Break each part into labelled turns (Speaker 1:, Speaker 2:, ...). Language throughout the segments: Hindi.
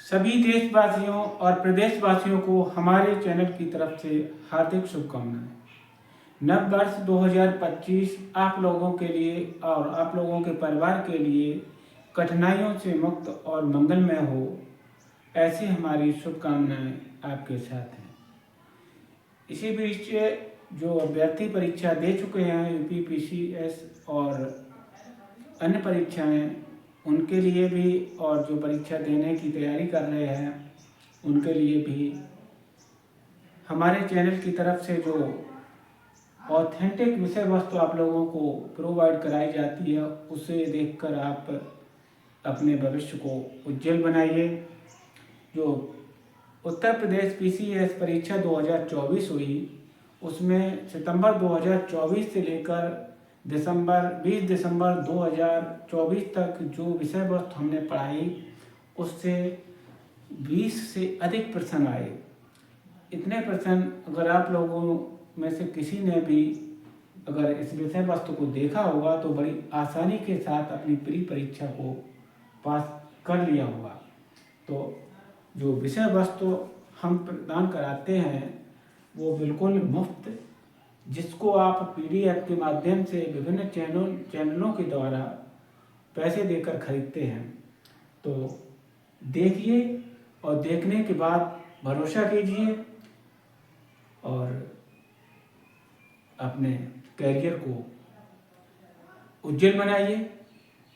Speaker 1: सभी देशवासियों और प्रदेशवासियों को हमारे चैनल की तरफ से हार्दिक शुभकामनाएं। नव वर्ष 2025 आप लोगों के लिए और आप लोगों के परिवार के लिए कठिनाइयों से मुक्त और मंगलमय हो, ऐसी हमारी शुभकामनाएं आपके साथ हैं। इसी बीच जो अभ्यर्थी परीक्षा दे चुके हैं यूपीपीसीएस और अन्य परीक्षाएं, उनके लिए भी और जो परीक्षा देने की तैयारी कर रहे हैं उनके लिए भी हमारे चैनल की तरफ से जो ऑथेंटिक विषय वस्तु आप लोगों को प्रोवाइड कराई जाती है, उसे देखकर आप अपने भविष्य को उज्जवल बनाइए। जो उत्तर प्रदेश पीसीएस परीक्षा 2024 हुई, उसमें सितंबर 2024 से लेकर 20 दिसंबर 2024 तक जो विषय वस्तु हमने पढ़ाई, उससे 20 से अधिक प्रश्न आए। इतने प्रश्न अगर आप लोगों में से किसी ने भी अगर इस विषय वस्तु को देखा होगा तो बड़ी आसानी के साथ अपनी प्री परीक्षा को पास कर लिया होगा। तो जो विषय वस्तु हम प्रदान कराते हैं वो बिल्कुल मुफ्त, जिसको आप पीडीएफ के माध्यम से विभिन्न चैनलों के द्वारा पैसे देकर खरीदते हैं। तो देखिए और देखने के बाद भरोसा कीजिए और अपने कैरियर को उज्जवल बनाइए।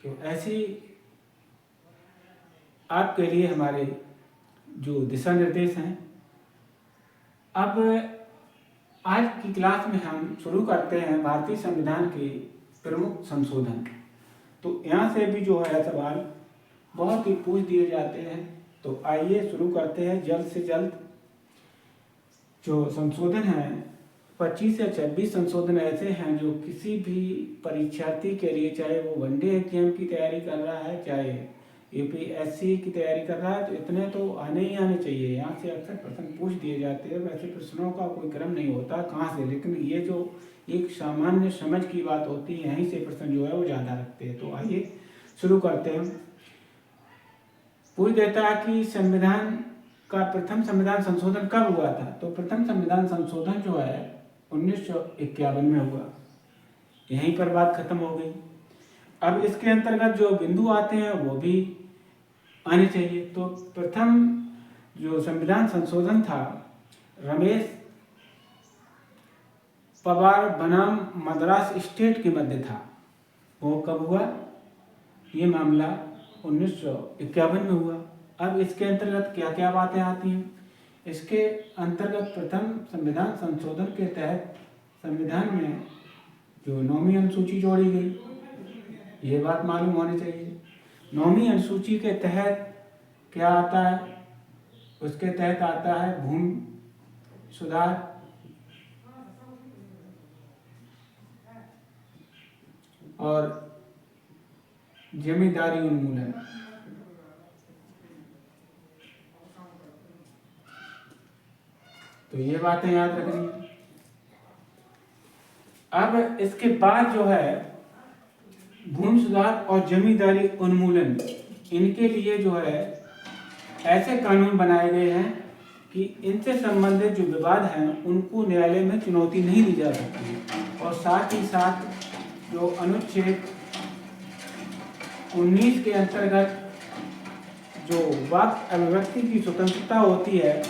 Speaker 1: तो ऐसी आपके लिए हमारे जो दिशा निर्देश हैं। अब आज की क्लास में हम शुरू करते हैं भारतीय संविधान के प्रमुख संशोधन। तो यहाँ से भी जो है सवाल बहुत ही पूछ दिए जाते हैं, तो आइए शुरू करते हैं जल्द से जल्द। जो संशोधन हैं 25 या 26 संशोधन ऐसे हैं जो किसी भी परीक्षार्थी के लिए, चाहे वो वनडे एग्जाम की तैयारी कर रहा है, चाहे यूपीएससी की तैयारी कर रहा है, तो इतने तो आने ही आने चाहिए। यहाँ से अक्सर प्रश्न पूछ दिए जाते हैं। वैसे प्रश्नों का कोई क्रम नहीं होता कहाँ से, लेकिन ये जो एक सामान्य समझ की बात होती है, यहीं से प्रश्न जो है वो ज़्यादा रखते हैं। तो आइए शुरू करते हैं। पूछ देता है कि संविधान का प्रथम संविधान संशोधन कब हुआ था। तो प्रथम संविधान संशोधन जो है 1951 में हुआ। यहीं पर बात खत्म हो गई। अब इसके अंतर्गत जो बिंदु आते हैं वो भी आने चाहिए। तो प्रथम जो संविधान संशोधन था रमेश पवार बनाम मद्रास स्टेट के मध्य था। वो कब हुआ? ये मामला 1951 में हुआ। अब इसके अंतर्गत क्या क्या बातें आती हैं? इसके अंतर्गत प्रथम संविधान संशोधन के तहत संविधान में जो 9वीं अनुसूची जोड़ी गई, ये बात मालूम होनी चाहिए। 9वीं अनुसूची के तहत क्या आता है? उसके तहत आता है भूमि सुधार, और जमींदारी उन्मूलन। तो ये बातें याद रखनी है। अब इसके बाद जो है भूमि सुधार और जमींदारी उन्मूलन, इनके लिए जो है ऐसे कानून बनाए गए हैं कि इनसे संबंधित जो विवाद हैं उनको न्यायालय में चुनौती नहीं दी जा सकती। और साथ ही साथ जो अनुच्छेद 19 के अंतर्गत जो वाक अभिव्यक्ति की स्वतंत्रता होती है,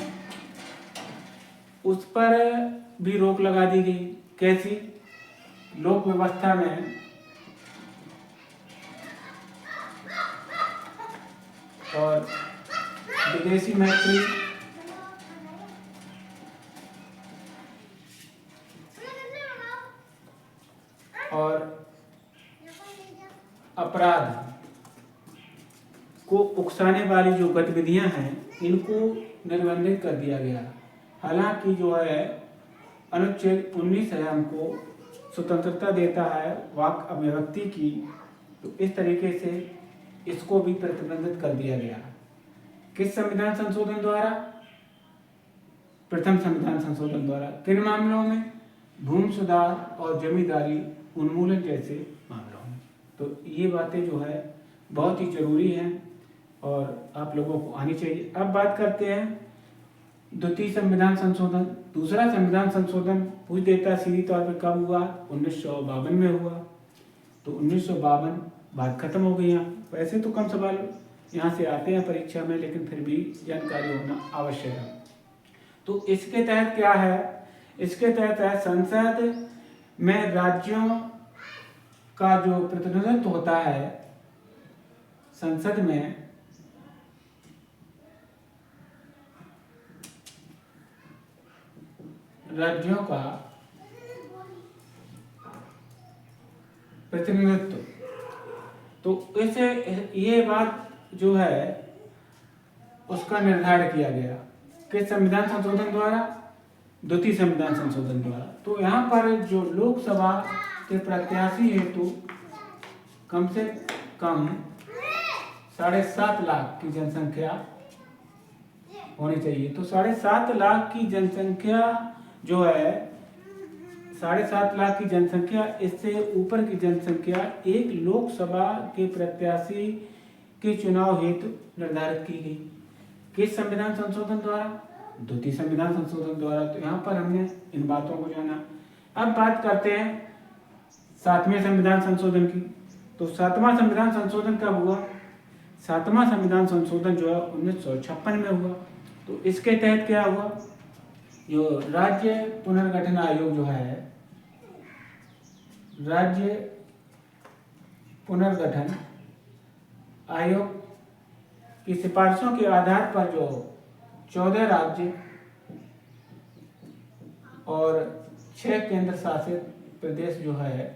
Speaker 1: उस पर भी रोक लगा दी गई। कैसी? लोक व्यवस्था में और विदेशी मैत्री और अपराध को उकसाने वाली जो गतिविधियां हैं, इनको निर्बंधित कर दिया गया। हालांकि जो है अनुच्छेद 19 है हमको स्वतंत्रता देता है वाक अभिव्यक्ति की, तो इस तरीके से इसको भी प्रतिबंधित कर दिया गया। किस संविधान संशोधन द्वारा? प्रथम संविधान संशोधन द्वारा। किन मामलों में? भूमि सुधार और जमींदारी उन्मूलन जैसे मामलों में। तो ये बातें जो है बहुत ही जरूरी हैं और आप लोगों को आनी चाहिए। अब बात करते हैं द्वितीय संविधान संशोधन। दूसरा संविधान संशोधन पूछ देता है सीधी तौर पर कब हुआ, 1952 में हुआ। तो 1952 बात खत्म हो गई। यहाँ वैसे तो कम सवाल यहाँ से आते हैं परीक्षा में, लेकिन फिर भी जानकारी होना आवश्यक है। तो इसके तहत क्या है, इसके तहत है संसद में राज्यों का जो प्रतिनिधित्व होता है, संसद में राज्यों का प्रतिनिधित्व। तो इसे ये बात जो है उसका निर्धारण किया गया किस संविधान संशोधन द्वारा, द्वितीय संविधान संशोधन द्वारा। तो यहाँ पर जो लोकसभा के प्रत्याशी हेतु कम से कम 7.5 लाख की जनसंख्या होनी चाहिए। तो 7.5 लाख की जनसंख्या जो है, 7.5 लाख की जनसंख्या, इससे ऊपर की जनसंख्या एक लोकसभा के प्रत्याशी के चुनाव हेतु निर्धारित की गई। किस संविधान संशोधन द्वारा, द्वितीय संविधान संशोधन द्वारा। तो यहाँ पर हमने इन बातों को जाना। अब बात करते हैं 7वें संविधान संशोधन की। तो 7वां संविधान संशोधन कब हुआ, 7वां संविधान संशोधन जो है 1956 में हुआ। तो इसके तहत क्या हुआ, जो राज्य पुनर्गठन आयोग जो है, राज्य पुनर्गठन आयोग की सिफारिशों के आधार पर जो 14 राज्य और 6 केंद्र शासित प्रदेश जो है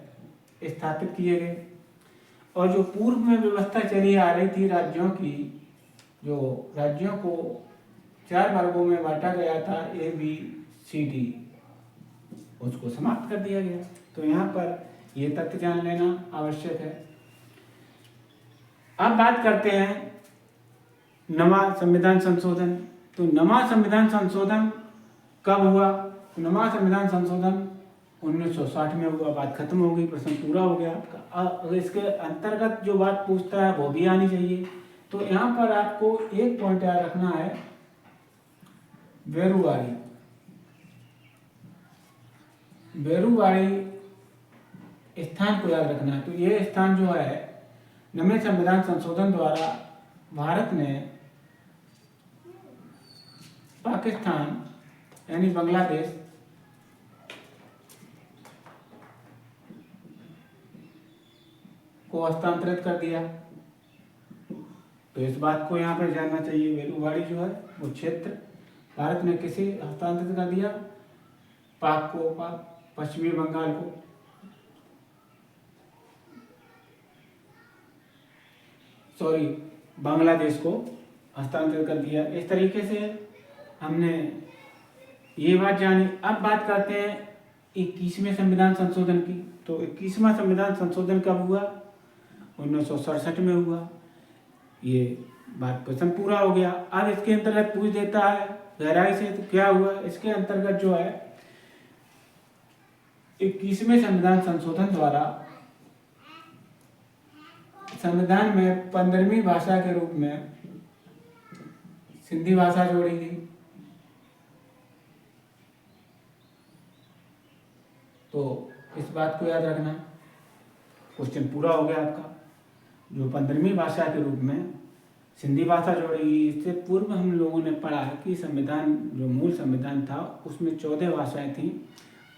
Speaker 1: स्थापित किए गए। और जो पूर्व में व्यवस्था चली आ रही थी राज्यों की, जो राज्यों को 4 वर्गों में बांटा गया था, ABCD, उसको समाप्त कर दिया गया। तो यहाँ पर ये तथ्य जान लेना आवश्यक है। अब बात करते हैं नवा संविधान संशोधन। तो नवा संविधान संशोधन कब हुआ, तो नवा संविधान संशोधन 1960 में हुआ। बात खत्म हो गई, प्रश्न पूरा हो गया आपका। इसके अंतर्गत जो बात पूछता है वो भी आनी चाहिए। तो यहाँ पर आपको एक पॉइंट याद रखना है, बेरुवाड़ी। बेरुवाड़ी स्थान को याद रखना है। तो ये स्थान जो है नवे संविधान संशोधन द्वारा भारत ने पाकिस्तान यानी बांग्लादेश को हस्तांतरित कर दिया। तो इस बात को यहाँ पर जानना चाहिए। बेरुवाड़ी जो है वो क्षेत्र भारत ने किसे हस्तांतरित कर दिया, पाक को, पश्चिमी बंगाल को। सॉरी, बांग्लादेश को हस्तांतरित कर दिया। इस तरीके से हमने ये बात जानी। अब बात करते हैं 21वें संविधान संशोधन की। तो 21वां संविधान संशोधन कब हुआ, 1967 में हुआ। ये बात प्रश्न पूरा हो गया। अब इसके अंतर्गत पूछ देता है गहराई से, तो क्या हुआ इसके अंतर्गत जो है 21वें संविधान संशोधन द्वारा संविधान में 15वीं भाषा के रूप में सिंधी भाषा जोड़ी गई। तो इस बात को याद रखना। क्वेश्चन पूरा हो गया आपका। जो 15वीं भाषा के रूप में सिंधी भाषा जोड़ी गई। इससे पूर्व हम लोगों ने पढ़ा है कि संविधान, जो मूल संविधान था, उसमें 14 भाषाएं थीं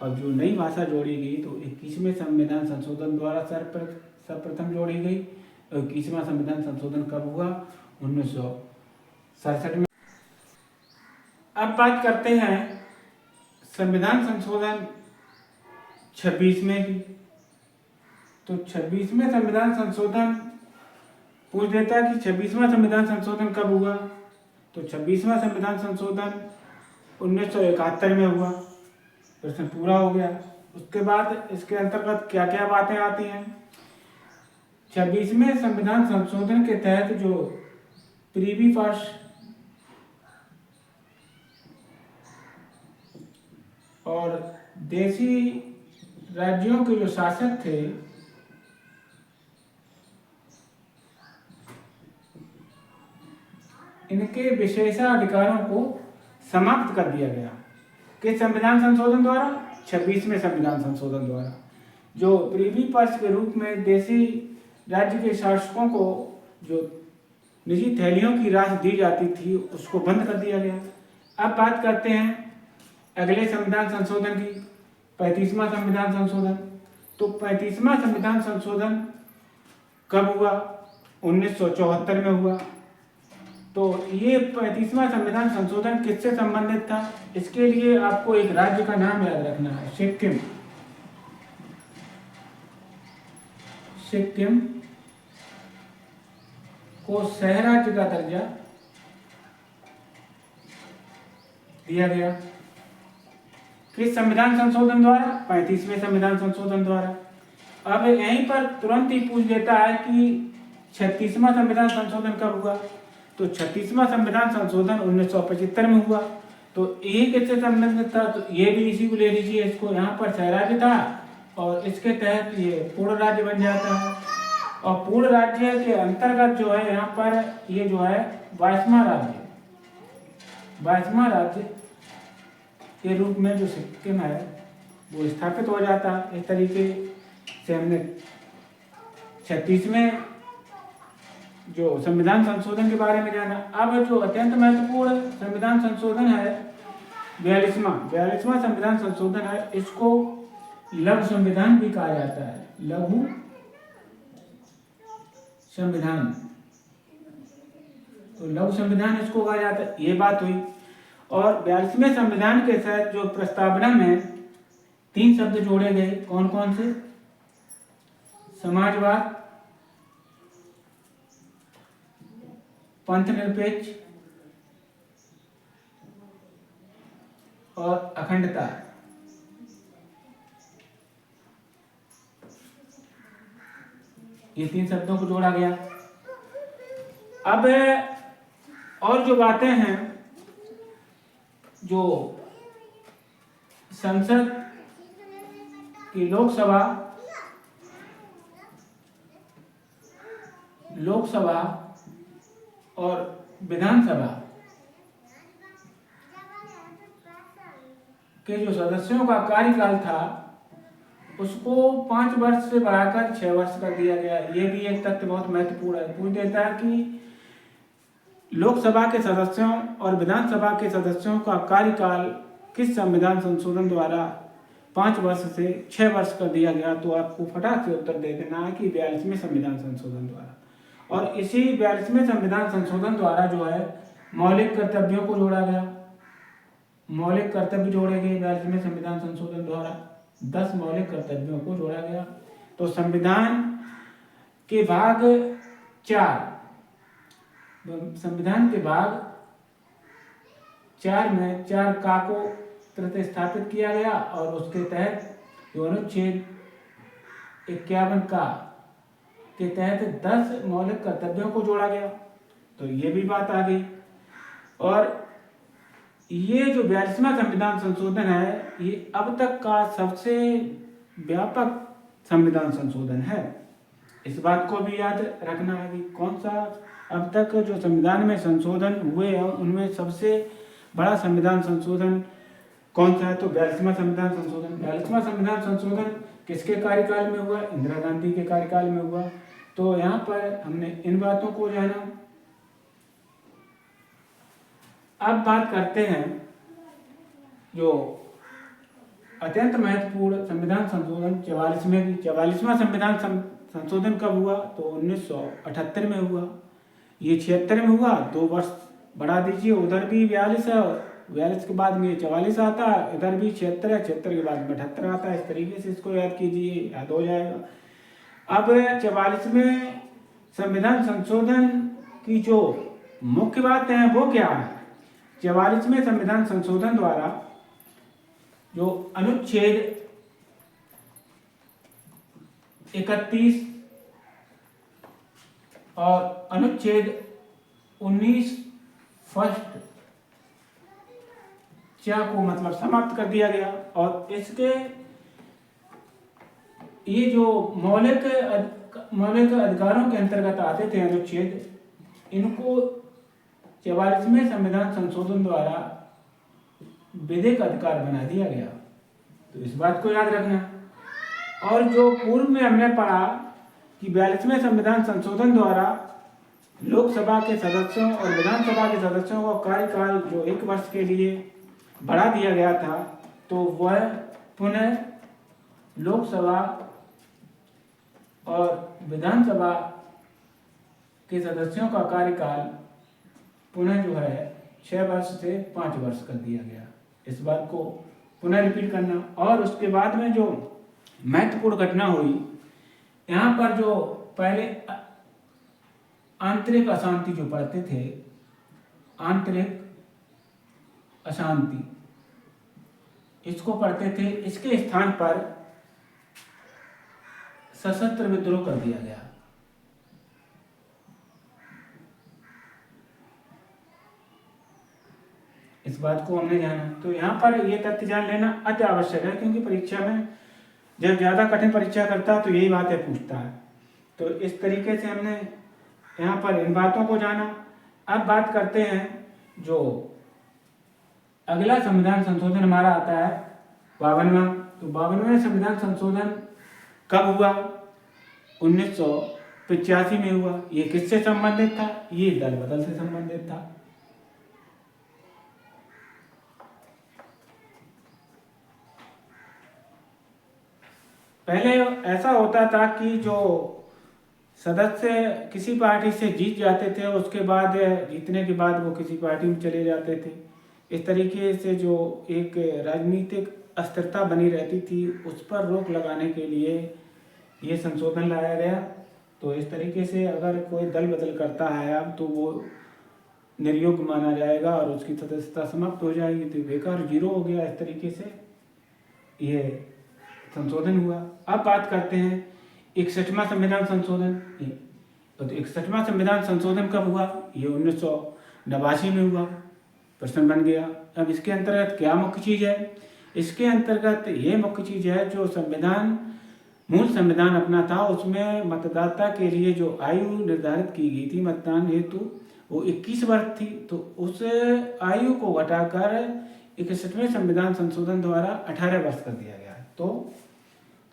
Speaker 1: और जो नई भाषा जोड़ी गई तो 21वें संविधान संशोधन द्वारा सर्वप्रथम जोड़ी गई। 21वां संविधान संशोधन कब हुआ, 1967 में। अब बात करते हैं संविधान संशोधन 26वें की। तो 26वें संविधान संशोधन पूछ देता है कि 26वां संविधान संशोधन कब हुआ। तो 26वां संविधान संशोधन 1971 में हुआ। प्रश्न पूरा हो गया। उसके बाद इसके अंतर्गत क्या क्या बातें आती हैं। 26वें संविधान संशोधन के तहत जो प्रीवी फर्स्ट और देशी राज्यों के जो शासक थे, इनके विशेषाधिकारों को समाप्त कर दिया गया। किस संविधान संशोधन द्वारा? 26वें संविधान संशोधन द्वारा। जो प्रीवी पर्स के रूप में देशी राज्य के शासकों को जो निजी थैलियों की राशि दी जाती थी उसको बंद कर दिया गया। अब बात करते हैं अगले संविधान संशोधन की, 35वां संविधान संशोधन। तो 35वां संविधान संशोधन कब हुआ? 1974 में हुआ। तो ये 35वां संविधान संशोधन किससे संबंधित था? इसके लिए आपको एक राज्य का नाम याद रखना है, सिक्किम। सिक्किम को शहर राज्य का दर्जा दिया गया। किस संविधान संशोधन द्वारा? 35वें संविधान संशोधन द्वारा। अब यहीं पर तुरंत ही पूछ लेता है कि 36वां संविधान संशोधन कब हुआ? तो 36वां संविधान संशोधन 1975 में हुआ। तो ये किससे संबंधित था? तो ये भी इसी को ले लीजिए, इसको यहाँ पर शहर राज्य था और इसके तहत ये पूर्ण राज्य बन जाता है। और पूर्ण राज्य के अंतर्गत जो है यहाँ पर ये जो है 22वां राज्य के रूप में जो सिक्किम है वो स्थापित हो जाता है। इस तरीके से हमने 36वें जो संविधान संशोधन के बारे में जाना। अब जो अत्यंत महत्वपूर्ण संविधान संशोधन है 42वां संविधान संशोधन है, इसको लघु संविधान भी कहा जाता है। लघु संविधान, तो लघु संविधान इसको कहा जाता है। ये बात हुई। और 42वें संविधान के तहत जो प्रस्तावना में 3 शब्द जोड़े गए, कौन कौन से? समाजवाद, पंथनिरपेक्ष और अखंडता। ये 3 शब्दों को जोड़ा गया। अब और जो बातें हैं, जो संसद की लोकसभा और विधानसभा के जो सदस्यों का कार्यकाल था उसको 5 वर्ष से बढ़ाकर 6 वर्ष कर दिया गया। ये भी एक तथ्य बहुत महत्वपूर्ण है। पूछ देता है कि लोकसभा के सदस्यों और विधानसभा के सदस्यों का कार्यकाल किस संविधान संशोधन द्वारा 5 वर्ष से 6 वर्ष कर दिया गया? तो आपको फटाक से उत्तर दे देना है कि 42वें संविधान संशोधन द्वारा। और इसी 42वें संविधान संशोधन द्वारा जो है मौलिक कर्तव्यों को जोड़ा गया। मौलिक कर्तव्य जोड़े गए 42वें संविधान संशोधन द्वारा। 10 मौलिक कर्तव्यों को जोड़ा गया। तो संविधान के भाग 4 में 4 का को प्रतिस्थापित किया गया और उसके तहत अनुच्छेद 51 का के तहत 10 मौलिक कर्तव्यों को जोड़ा गया। तो ये भी बात आ गई। और ये जो 42वां संविधान संशोधन है ये अब तक का सबसे व्यापक संविधान संशोधन है। इस बात को भी याद रखना है कि कौन सा अब तक जो संविधान में संशोधन हुए हैं उनमें सबसे बड़ा संविधान संशोधन कौन सा है? तो 42वां संविधान संशोधन। 42वां संविधान संशोधन किसके कार्यकाल में हुआ? इंदिरा गांधी के कार्यकाल में हुआ। तो यहाँ पर हमने इन बातों को जाना। अब बात करते हैं जो अत्यंत महत्वपूर्ण संविधान संशोधन 44वां संविधान संशोधन कब हुआ? तो 1978 में हुआ। ये 76 में हुआ। 2 वर्ष बढ़ा दीजिए, उधर भी 42 है, 42 के बाद में ये 44 आता है, इधर भी 76 है, 76 के बाद में 78 आता है। इस तरीके से इसको याद कीजिए, याद हो जाएगा। अब 44वें संविधान संशोधन की जो मुख्य बात है वो क्या है? 44वें संविधान संशोधन द्वारा जो अनुच्छेद 31 और अनुच्छेद 19 फर्स्ट चा को मतलब समाप्त कर दिया गया। और इसके ये जो मौलिक अधिकारों के अंतर्गत आते थे अनुच्छेद, इनको 44वें संविधान संशोधन द्वारा विधिक अधिकार बना दिया गया। तो इस बात को याद रखना। और जो पूर्व में हमने पढ़ा कि 42वें संविधान संशोधन द्वारा लोकसभा के सदस्यों और विधानसभा के सदस्यों का कार्यकाल जो 1 वर्ष के लिए बढ़ा दिया गया था, तो वह पुनः लोकसभा और विधानसभा के सदस्यों का कार्यकाल पुनः जो है 6 वर्ष से 5 वर्ष कर दिया गया। इस बात को पुनः रिपीट करना। और उसके बाद में जो महत्वपूर्ण घटना हुई, यहाँ पर जो पहले आंतरिक अशांति जो पढ़ते थे, आंतरिक अशांति इसको पढ़ते थे, इसके स्थान पर सशस्त्र विद्रोह कर दिया गया। इस बात को हमने जाना। तो यहाँ पर ये तथ्य जान लेना अति आवश्यक है, क्योंकि परीक्षा में जब ज़्यादा कठिन परीक्षा करता है तो यही बातें पूछता है। तो इस तरीके से हमने यहाँ पर इन बातों को जाना। अब बात करते हैं, जो अगला संविधान संशोधन हमारा आता है 52वां। तो 52वें संविधान संशोधन कब हुआ? 1985 में हुआ। ये किससे संबंधित था? ये दल बदल से संबंधित था। पहले ऐसा होता था कि जो सदस्य किसी पार्टी से जीत जाते थे, उसके बाद जीतने के बाद वो किसी पार्टी में चले जाते थे। इस तरीके से जो एक राजनीतिक अस्थिरता बनी रहती थी, उस पर रोक लगाने के लिए ये संशोधन लाया गया। तो इस तरीके से अगर कोई दल बदल करता है अब, तो वो निर्योग्य माना जाएगा और उसकी सदस्यता समाप्त हो जाएगी, तो बेकार जीरो हो गया। इस तरीके से ये संशोधन हुआ। अब बात करते हैं 61वां संविधान संशोधन। तो 61वां संविधान संशोधन कब हुआ? ये 1989 में हुआ। प्रश्न बन गया। अब इसके अंतर्गत क्या मुख्य चीज़ है? इसके अंतर्गत ये मुख्य चीज़ है, जो संविधान मूल संविधान अपना था, उसमें मतदाता के लिए जो आयु निर्धारित की गई थी मतदान हेतु, वो 21 वर्ष थी। तो उस आयु को घटाकर 61वें संविधान संशोधन द्वारा 18 वर्ष कर दिया गया। तो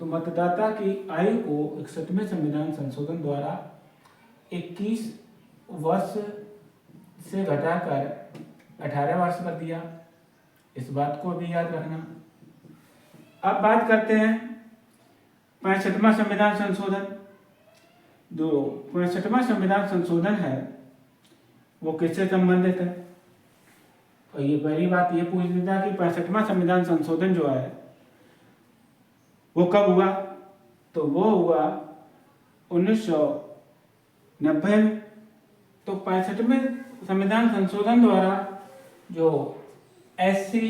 Speaker 1: मतदाता की आयु को 61वें संविधान संशोधन द्वारा 21 वर्ष से घटाकर 18 वर्ष कर दिया। इस बात को भी याद रखना। अब बात करते हैं 65वां संविधान संशोधन। जो 65वां संविधान संशोधन है वो किससे संबंधित है? और ये पहली बात ये पूछ लेता कि 65वां संविधान संशोधन जो है वो कब हुआ? तो वो हुआ 1990 में। तो 65वें संविधान संशोधन द्वारा जो SC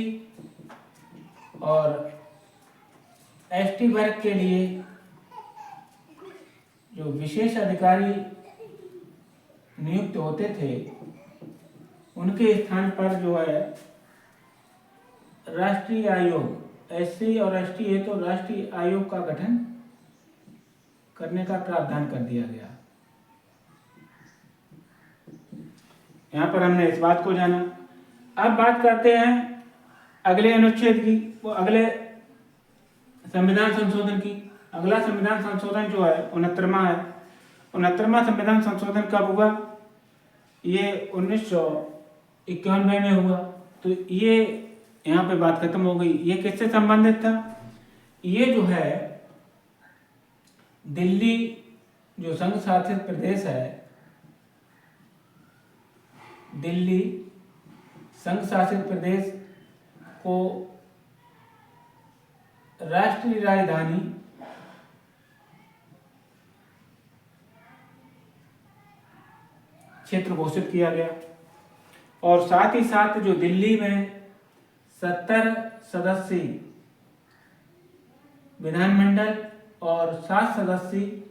Speaker 1: और ST वर्ग के लिए जो विशेष अधिकारी नियुक्त होते थे, उनके स्थान पर जो है राष्ट्रीय आयोग, SC और ST है तो राष्ट्रीय आयोग का गठन करने का प्रावधान कर दिया गया। यहाँ पर हमने इस बात को जाना। अब बात करते हैं अगले अनुच्छेद की, वो अगले संविधान संशोधन की। अगला संविधान संशोधन जो है 69वां है। 69वां संविधान संशोधन कब हुआ? ये 1991 में हुआ। तो ये यहाँ पे बात खत्म हो गई। ये किससे संबंधित था? ये जो है दिल्ली जो संघ शासित प्रदेश है, दिल्ली संघ शासित प्रदेश को राष्ट्रीय राजधानी क्षेत्र घोषित किया गया। और साथ ही साथ जो दिल्ली में 70 सदस्यीय विधानमंडल और 7 सदस्यीय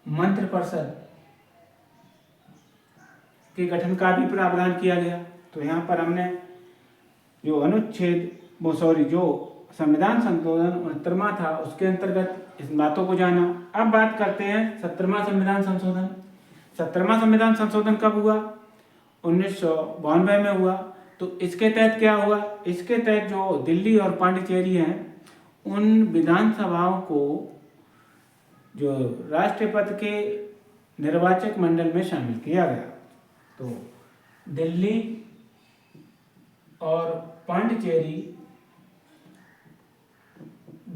Speaker 1: मंत्रिपरिषद के गठन का भी प्रावधान किया गया। तो यहाँ पर हमने जो जो संविधान संशोधन 69वां था, उसके अंतर्गत इस बातों को जाना। अब बात करते हैं 70वां संविधान संशोधन। 17वां संविधान संशोधन कब हुआ? 1992 में हुआ। तो इसके तहत क्या हुआ? इसके तहत जो दिल्ली और पांडिचेरी हैं उन विधानसभाओं को जो राष्ट्रपति के निर्वाचक मंडल में शामिल किया गया। तो दिल्ली और पांडिचेरी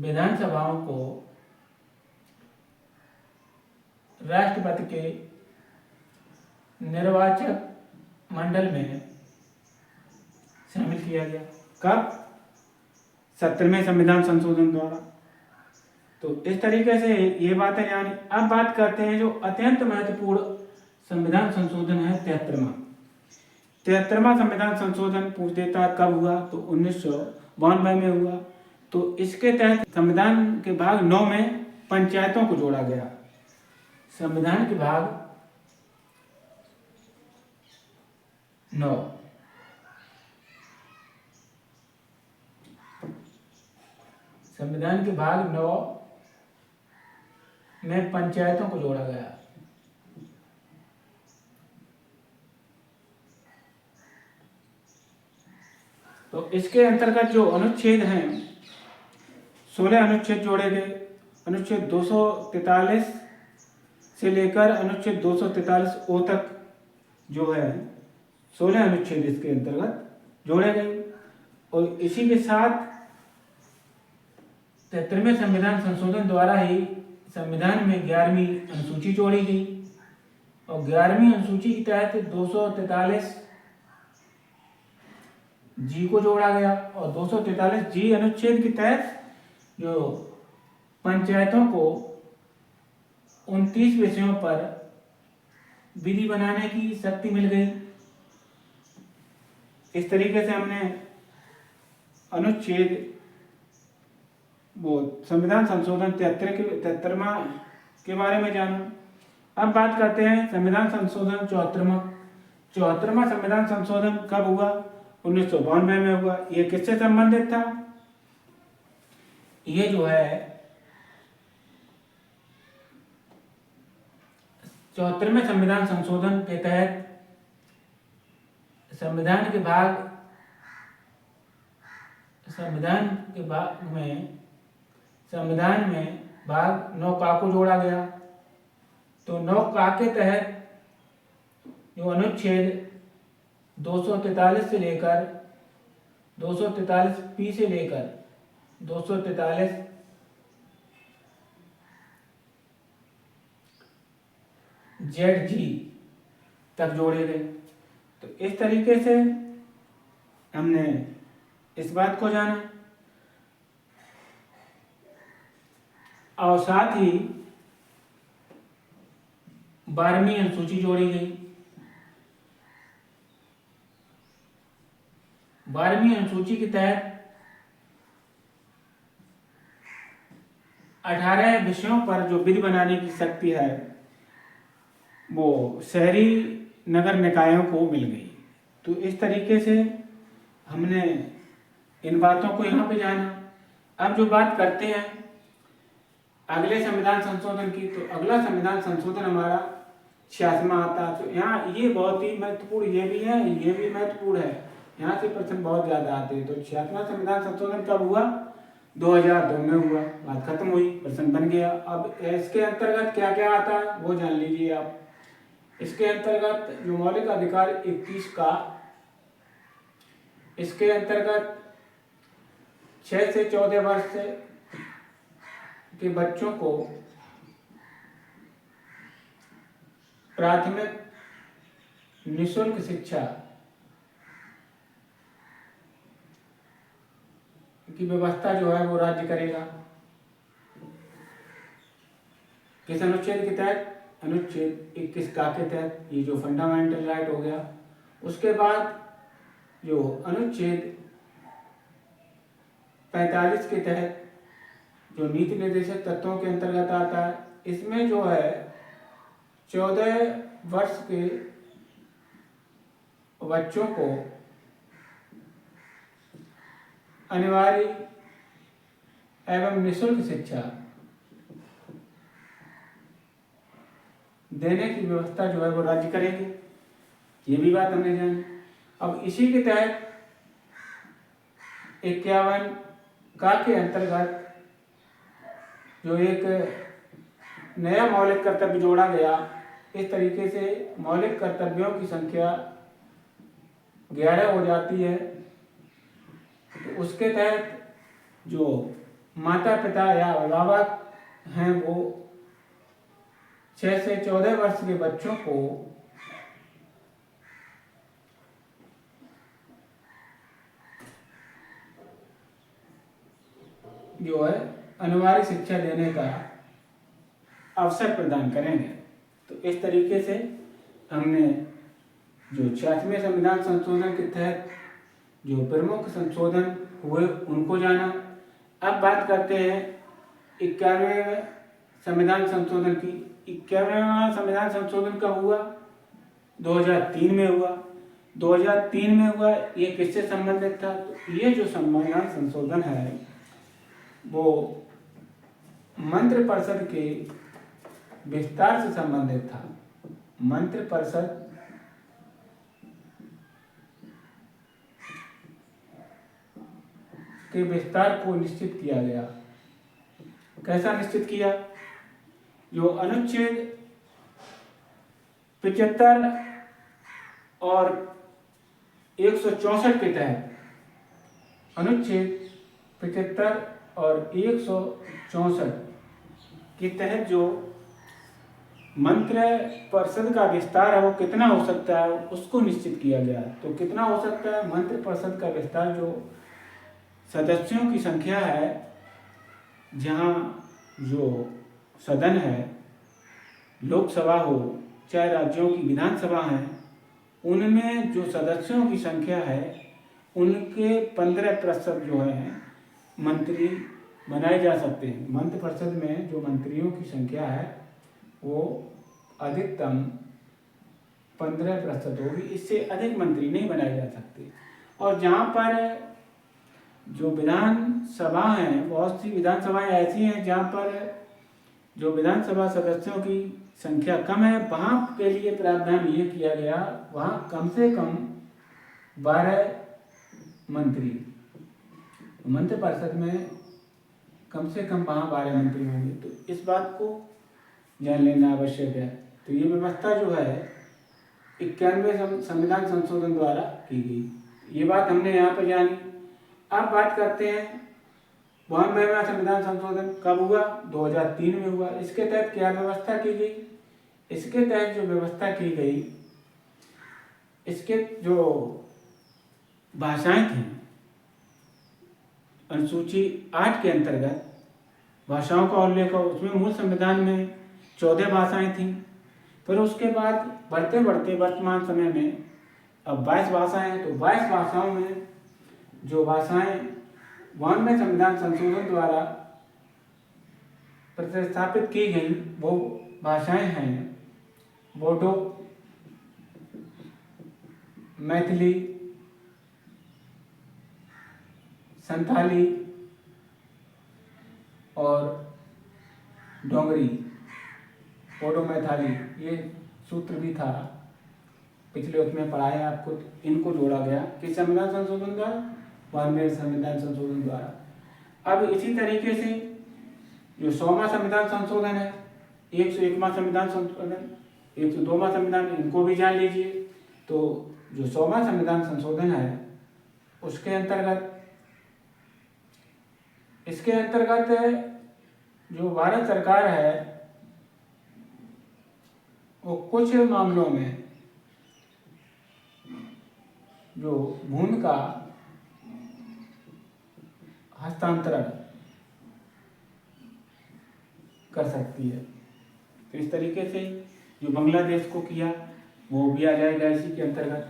Speaker 1: विधानसभाओं को राष्ट्रपति के निर्वाचक मंडल में शामिल किया गया। कब? 17वें संविधान संशोधन द्वारा। तो इस तरीके से ये बात है। यानी अब बात करते हैं जो अत्यंत महत्वपूर्ण संविधान संशोधन है 73वां संविधान संशोधन पूछ देता है कब हुआ? तो 1992 में हुआ। तो इसके तहत संविधान के भाग 9 में पंचायतों को जोड़ा गया। संविधान के भाग 9 संविधान के भाग 9 में पंचायतों को जोड़ा गया। तो इसके अंतर्गत जो अनुच्छेद हैं 16 अनुच्छेद जोड़े गए। अनुच्छेद 243 से लेकर अनुच्छेद 243 ओ तक जो है 16 अनुच्छेद इसके अंतर्गत जोड़े गए। और इसी के साथ 73वें संविधान संशोधन द्वारा ही संविधान में 11वीं अनुसूची जोड़ी गई। और 11वीं अनुसूची के तहत 243 जी को जोड़ा गया। और 243 जी अनुच्छेद के तहत जो पंचायतों को 29 विषयों पर विधि बनाने की शक्ति मिल गई। इस तरीके से हमने अनुच्छेद वो संविधान संशोधन 73वां के बारे में जाना। अब बात करते हैं संविधान संशोधन 74वां संविधान संशोधन कब हुआ? 1992 में हुआ। ये किससे संबंधित था? ये जो है 74वें संविधान संशोधन के तहत संविधान के भाग में भाग 9 का को जोड़ा गया। तो 9 का के तहत जो अनुच्छेद 243 से लेकर 243 पी से लेकर 243 जेड जी तक जोड़े गए। तो इस तरीके से हमने इस बात को जाना। और साथ ही 12वीं अनुसूची जोड़ी गई। 12वीं अनुसूची के तहत 18 विषयों पर जो विधि बनाने की शक्ति है वो शहरी नगर निकायों को मिल गई। तो इस तरीके से हमने इन बातों को यहाँ पे जाना। अब जो बात करते हैं अगले संविधान संशोधन की, तो अगला संविधान संशोधन हमारा 86वां आता है। तो यहाँ ये बहुत ही महत्वपूर्ण, ये भी है, ये भी महत्वपूर्ण है। यहाँ से प्रश्न बहुत ज्यादा आते हैं। तो 86वां संविधान संशोधन कब हुआ? 2002 में हुआ। बात खत्म हुई, प्रश्न बन गया। अब इसके अंतर्गत क्या क्या आता है वो जान लीजिए आप। इसके अंतर्गत जो मौलिक अधिकार 21 का, इसके अंतर्गत 6 से 14 वर्ष के बच्चों को प्राथमिक निःशुल्क शिक्षा की व्यवस्था जो है वो राज्य करेगा। किस अनुच्छेद के तहत? अनुच्छेद 21 का के तहत। ये जो फंडामेंटल राइट हो गया। उसके बाद जो अनुच्छेद 45 के तहत जो नीति निर्देशक तत्वों के अंतर्गत आता है, इसमें जो है 14 वर्ष के बच्चों को अनिवार्य एवं निःशुल्क शिक्षा देने की व्यवस्था जो है वो राज्य करेंगे, ये भी बात हमने जानी। अब इसी के तहत 51 का के अंतर्गत जो एक नया मौलिक कर्तव्य जोड़ा गया, इस तरीके से मौलिक कर्तव्यों की संख्या 11 हो जाती है। तो उसके तहत जो माता पिता या अभिभावक हैं वो 6 से 14 वर्ष के बच्चों को जो है अनिवार्य शिक्षा देने का अवसर प्रदान करेंगे। तो इस तरीके से हमने जो 86वें संविधान संशोधन के तहत जो प्रमुख संशोधन हुए उनको जाना। अब बात करते हैं 91वें संविधान संशोधन की। 91वां संविधान संशोधन कब हुआ? 2003 में हुआ। 2003 में हुआ, ये किससे संबंधित था? तो ये जो संविधान संशोधन है वो मंत्रिपरिषद के विस्तार से संबंधित था। मंत्रिपरिषद के विस्तार को निश्चित किया गया। कैसा निश्चित किया? जो अनुच्छेद 75 और 164 के तहत, अनुच्छेद 75 और 164 के तहत जो मंत्रिपरिषद का विस्तार है वो कितना हो सकता है उसको निश्चित किया गया। तो कितना हो सकता है मंत्रिपरिषद का विस्तार? जो सदस्यों की संख्या है, जहाँ जो सदन है, लोकसभा हो चाहे राज्यों की विधानसभा है, उनमें जो सदस्यों की संख्या है उनके 15% जो है मंत्री बनाए जा सकते हैं। मंत्रिपरिषद में जो मंत्रियों की संख्या है वो अधिकतम 15% होगी, इससे अधिक मंत्री नहीं बनाए जा सकते। और जहाँ पर जो विधानसभा हैं, बहुत सी विधानसभाएं ऐसी हैं जहाँ पर जो विधानसभा सदस्यों की संख्या कम है, वहाँ के लिए प्रावधान ये किया गया, वहाँ कम से कम 12 मंत्री, मंत्रिपरिषद में कम से कम वहाँ 12 मंत्री होंगे। तो इस बात को जान लेना आवश्यक है। तो ये व्यवस्था जो है 91वें संविधान संशोधन द्वारा की गई, ये बात हमने यहाँ पर जानी। अब बात करते हैं 92वां संविधान संशोधन कब हुआ? 2003 में हुआ। इसके तहत क्या व्यवस्था की गई? इसके तहत जो व्यवस्था की गई, इसके जो भाषाएं थी, अनुसूची 8 के अंतर्गत भाषाओं का उल्लेख हो, उसमें मूल संविधान में 14 भाषाएं थीं। फिर उसके बाद बढ़ते बढ़ते वर्तमान समय में अब 22 भाषाएं हैं। तो 22 भाषाओं में जो भाषाएं 92वें संविधान संशोधन द्वारा प्रतिस्थापित की गई वो भाषाएं हैं बोडो, मैथिली, संथाली और डोगरी। बोडो मैथिली ये सूत्र भी था, पिछले उसमें पढ़ाया आपको। इनको जोड़ा गया किस संविधान संशोधन द्वारा? 92वें संविधान संशोधन द्वारा। अब इसी तरीके से जो 100वां संविधान संशोधन है, 101वां संविधान संशोधन, 102वां संविधान, इनको भी जान लीजिए। तो जो 100वां संविधान संशोधन है उसके अंतर्गत, इसके अंतर्गत जो भारत सरकार है वो कुछ मामलों में जो भूमि का हस्तांतरण कर सकती है। तो इस तरीके से जो बांग्लादेश को किया वो भी आ जाएगा इसी के अंतर्गत।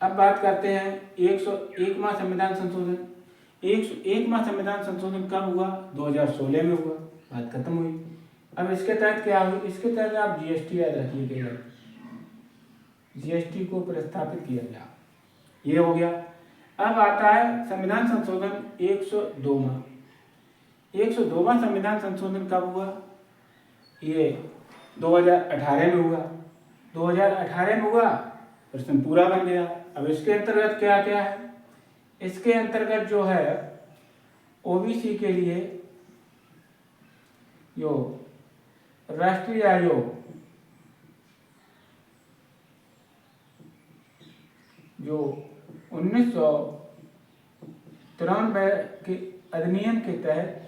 Speaker 1: अब बात करते हैं 101वां संविधान संशोधन। 101वां संविधान संशोधन कब हुआ? 2016 में हुआ, बात खत्म हुई। अब इसके तहत क्या हुई? इसके तहत आप जीएसटी याद रखिएगा, जीएसटी को प्रस्तावित किया गया, ये हो गया। अब आता है संविधान संशोधन 102वां। 102वां संविधान संशोधन कब हुआ? ये 2018 में हुआ। 2018 में हुआ, प्रश्न पूरा बन गया। अब इसके अंतर्गत क्या क्या है? इसके अंतर्गत जो है ओबीसी के लिए जो राष्ट्रीय आयोग जो 1993 के अधिनियम के तहत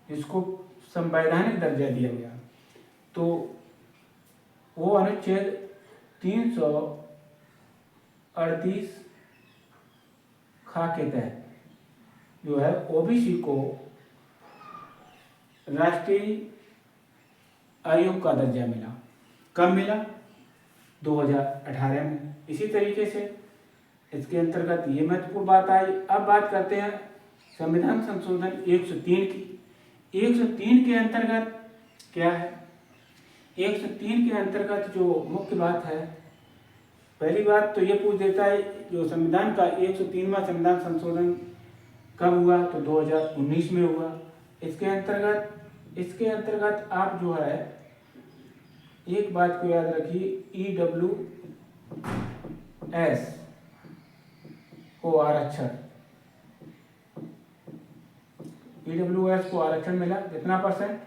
Speaker 1: जिसको संवैधानिक दर्जा दिया गया, तो वो अनुच्छेद 338 खा के तहत जो है ओबीसी को राष्ट्रीय आयोग का दर्जा मिला। कब मिला? 2018 में। इसी तरीके से इसके अंतर्गत ये महत्वपूर्ण बात आई। अब बात करते हैं संविधान संशोधन 103 की। 103 के अंतर्गत क्या है? 103 के अंतर्गत जो मुख्य बात है, पहली बात तो ये पूछ देता है जो संविधान का 103वां संविधान संशोधन कब हुआ? तो 2019 में हुआ। इसके अंतर्गत आप जो है एक बात को याद रखिए, EWS को आरक्षण, EWS को आरक्षण मिला। कितना परसेंट?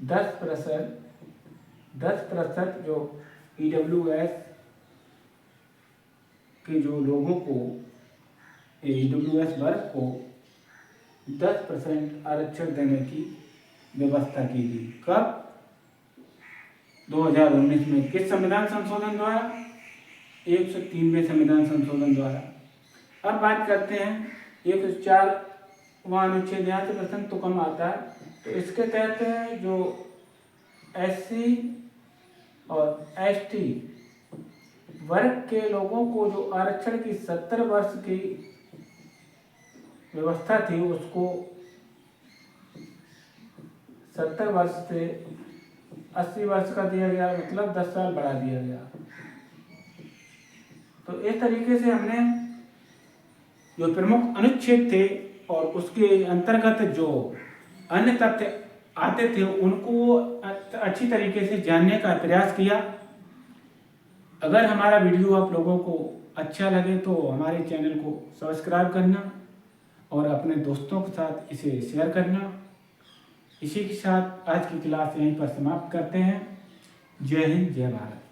Speaker 1: 10% जो EWS के जो लोगों को, EWS वर्ग को 10% आरक्षण देने की व्यवस्था की गई। कब? 2019 में। किस संविधान संशोधन द्वारा? 103वें संविधान संशोधन द्वारा। अब बात करते हैं 104वां अनुच्छेद, यहाँ से प्रश्न तो कम आता है। तो इसके तहत जो SC और ST वर्ग के लोगों को जो आरक्षण की 70 वर्ष की व्यवस्था थी, उसको 70 वर्ष से 80 वर्ष का दिया गया, मतलब 10 साल बढ़ा दिया गया। तो इस तरीके से हमने जो प्रमुख अनुच्छेद थे और उसके अंतर्गत जो अन्य तथ्य आते थे उनको अच्छी तरीके से जानने का प्रयास किया। अगर हमारा वीडियो आप लोगों को अच्छा लगे तो हमारे चैनल को सब्सक्राइब करना और अपने दोस्तों के साथ इसे शेयर करना। इसी के साथ आज की क्लास यहीं पर समाप्त करते हैं। जय हिंद, जय भारत।